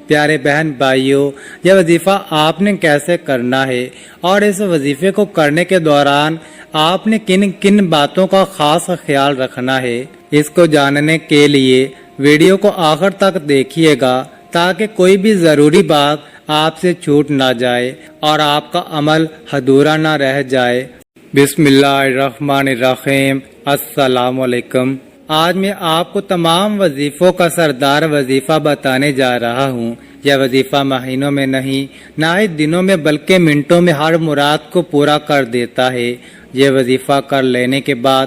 پیارے بہن بھائیوں، یہ وظیفہ آپ نے کیسے کرنا ہے اور اس وظیفے کو کرنے کے دوران آپ نے کن کن باتوں کا خاص خیال رکھنا ہے، اس کو جاننے کے لیے ویڈیو کو آخر تک دیکھیے گا تاکہ کوئی بھی ضروری بات آپ سے چھوٹ نہ جائے اور آپ کا عمل ادھورا نہ رہ جائے۔ بسم اللہ الرحمن الرحیم۔ السلام علیکم۔ آج میں آپ کو تمام وظیفوں کا سردار وظیفہ بتانے جا رہا ہوں۔ یہ وظیفہ مہینوں میں نہیں، نہ ہی دنوں میں بلکہ منٹوں میں ہر مراد کو پورا کر دیتا ہے۔ یہ وظیفہ کر لینے کے بعد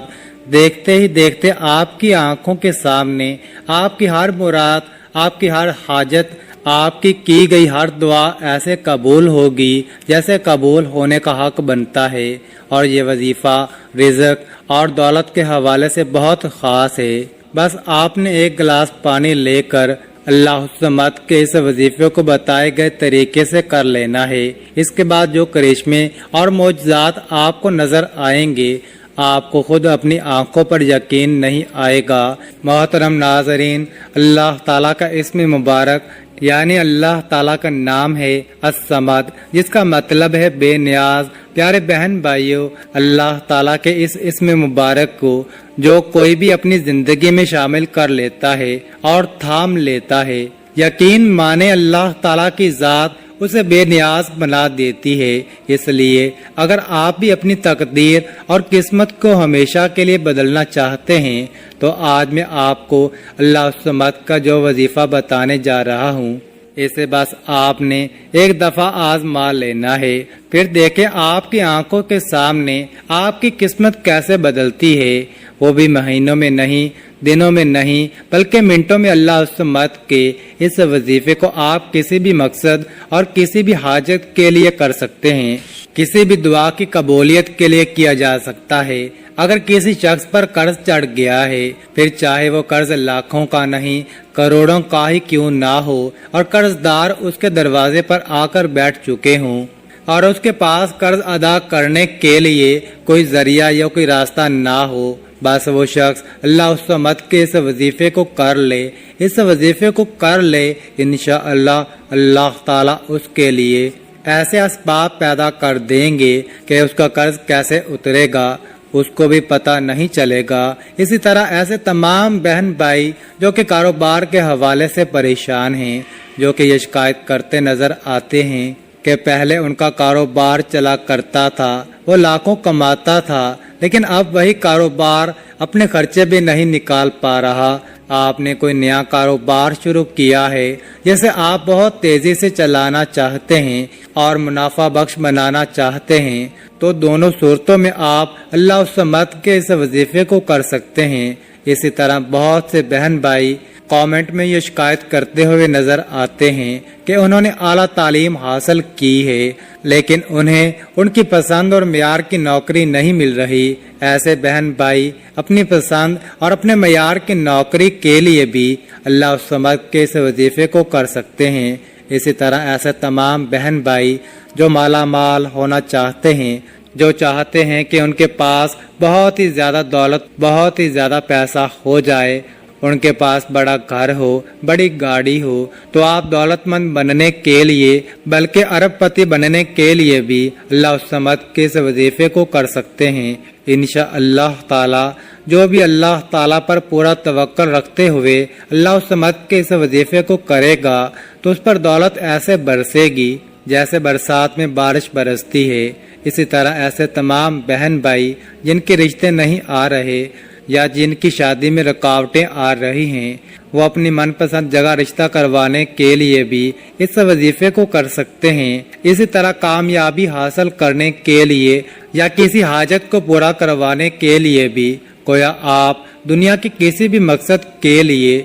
دیکھتے ہی دیکھتے آپ کی آنکھوں کے سامنے آپ کی ہر مراد، آپ کی ہر حاجت، آپ کی گئی ہر دعا ایسے قبول ہوگی جیسے قبول ہونے کا حق بنتا ہے۔ اور یہ وظیفہ رزق اور دولت کے حوالے سے بہت خاص ہے۔ بس آپ نے ایک گلاس پانی لے کر اللہ الصمد کے اس وظیفے کو بتائے گئے طریقے سے کر لینا ہے۔ اس کے بعد جو کرشمے اور معجزات آپ کو نظر آئیں گے، آپ کو خود اپنی آنکھوں پر یقین نہیں آئے گا۔ محترم ناظرین، اللہ تعالیٰ کا اسم مبارک یعنی اللہ تعالیٰ کا نام ہے الصمد، جس کا مطلب ہے بے نیاز۔ پیارے بہن بھائیوں، اللہ تعالیٰ کے اس اسم مبارک کو جو کوئی بھی اپنی زندگی میں شامل کر لیتا ہے اور تھام لیتا ہے، یقین مانے اللہ تعالیٰ کی ذات اسے بے نیاز بنا دیتی ہے۔ اس لیے اگر آپ بھی اپنی تقدیر اور قسمت کو ہمیشہ کے لیے بدلنا چاہتے ہیں تو آج میں آپ کو اللہ الصمد کا جو وظیفہ بتانے جا رہا ہوں، اسے بس آپ نے ایک دفعہ آزما لینا ہے، پھر دیکھیں آپ کی آنکھوں کے سامنے آپ کی قسمت کیسے بدلتی ہے، وہ بھی مہینوں میں نہیں، دنوں میں نہیں، بلکہ منٹوں میں۔ اللہ الصمد کے اس وظیفے کو آپ کسی بھی مقصد اور کسی بھی حاجت کے لیے کر سکتے ہیں۔ کسی بھی دعا کی قبولیت کے لیے کیا جا سکتا ہے۔ اگر کسی شخص پر قرض چڑھ گیا ہے، پھر چاہے وہ قرض لاکھوں کا نہیں، کروڑوں کا ہی کیوں نہ ہو، اور قرض دار اس کے دروازے پر آ کر بیٹھ چکے ہوں اور اس کے پاس قرض ادا کرنے کے لیے کوئی ذریعہ یا کوئی راستہ نہ ہو، بس وہ شخص اللہ الصمد کے اس وظیفے کو کر لے، اس وظیفے کو کر لے، انشاءاللہ اللہ تعالیٰ اس کے لیے ایسے اسباب پیدا کر دیں گے کہ اس کا قرض کیسے اترے گا اس کو بھی پتہ نہیں چلے گا۔ اسی طرح ایسے تمام بہن بھائی جو کہ کاروبار کے حوالے سے پریشان ہیں، جو کہ یہ شکایت کرتے نظر آتے ہیں کہ پہلے ان کا کاروبار چلا کرتا تھا، وہ لاکھوں کماتا تھا، لیکن اب وہی کاروبار اپنے خرچے بھی نہیں نکال پا رہا۔ آپ نے کوئی نیا کاروبار شروع کیا ہے جسے آپ بہت تیزی سے چلانا چاہتے ہیں اور منافع بخش بنانا چاہتے ہیں، تو دونوں صورتوں میں آپ اللہ الصمد کے اس وظیفے کو کر سکتے ہیں۔ اسی طرح بہت سے بہن بھائی کامنٹ میں یہ شکایت کرتے ہوئے نظر آتے ہیں کہ انہوں نے اعلیٰ تعلیم حاصل کی ہے لیکن انہیں ان کی پسند اور معیار کی نوکری نہیں مل رہی۔ ایسے بہن بھائی اپنی پسند اور اپنے معیار کی نوکری کے لیے بھی اللہ الصمد کے اس وظیفے کو کر سکتے ہیں۔ اسی طرح ایسے تمام بہن بھائی جو مالا مال ہونا چاہتے ہیں، جو چاہتے ہیں کہ ان کے پاس بہت ہی زیادہ دولت، بہت ہی زیادہ پیسہ ہو جائے، ان کے پاس بڑا گھر ہو، بڑی گاڑی ہو، تو آپ دولت مند بننے کے لیے بلکہ ارب پتی بننے کے لیے بھی اللہ الصمد کے اس وظیفے کو کر سکتے ہیں۔ انشاءاللہ تعالی جو بھی اللہ تعالیٰ پر پورا توکل رکھتے ہوئے اللہ الصمد کے اس وظیفے کو کرے گا تو اس پر دولت ایسے برسے گی جیسے برسات میں بارش برستی ہے۔ اسی طرح ایسے تمام بہن بھائی جن کے رشتے نہیں آ رہے یا جن کی شادی میں رکاوٹیں آ رہی ہیں، وہ اپنی من پسند جگہ رشتہ کروانے کے لیے بھی اس وظیفے کو کر سکتے ہیں۔ اسی طرح کامیابی حاصل کرنے کے لیے یا کسی حاجت کو پورا کروانے کے لیے بھی، گویا آپ دنیا کے کسی بھی مقصد کے لیے،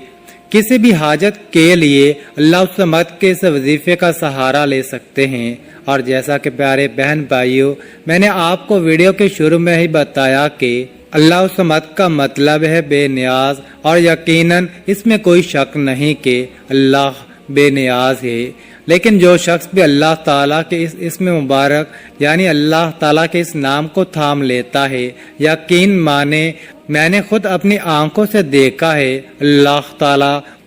کسی بھی حاجت کے لیے اللہ الصمد کے اس وظیفے کا سہارا لے سکتے ہیں۔ اور جیسا کہ پیارے بہن بھائیوں، میں نے آپ کو ویڈیو کے شروع میں ہی بتایا کہ اللہ الصمد کا مطلب ہے بے نیاز، اور یقیناً اس میں کوئی شک نہیں کہ اللہ بے نیاز ہے۔ لیکن جو شخص بھی اللہ تعالیٰ کے اس اسم مبارک یعنی اللہ تعالیٰ کے اس نام کو تھام لیتا ہے، یقین مانے میں نے خود اپنی آنکھوں سے دیکھا ہے اللہ تعالیٰ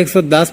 110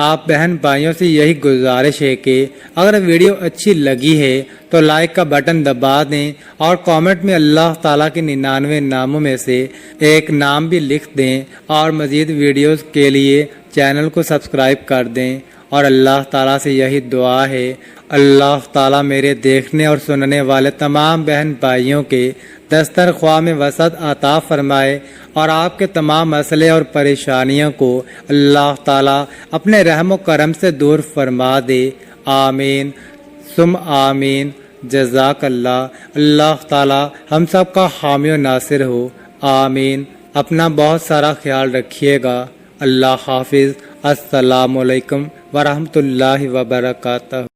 آپ بہن بھائیوں سے یہی گزارش ہے کہ اگر ویڈیو اچھی لگی ہے تو لائک کا بٹن دبا دیں اور کامنٹ میں اللہ تعالیٰ کے 99 ناموں میں سے ایک نام بھی لکھ دیں اور مزید ویڈیوز کے لیے چینل کو سبسکرائب کر دیں۔ اور اللہ تعالیٰ سے یہی دعا ہے، اللہ تعالیٰ میرے دیکھنے اور سننے والے تمام بہن بھائیوں کے دسترخواہ میں وسعت عطا فرمائے اور آپ کے تمام مسئلے اور پریشانیوں کو اللہ تعالیٰ اپنے رحم و کرم سے دور فرما دے۔ آمین ثم آمین۔ جزاک اللہ۔ اللہ تعالیٰ ہم سب کا حامی و ناصر ہو۔ آمین۔ اپنا بہت سارا خیال رکھیے گا۔ اللہ حافظ۔ السلام علیکم ورحمۃ اللہ وبرکاتہ۔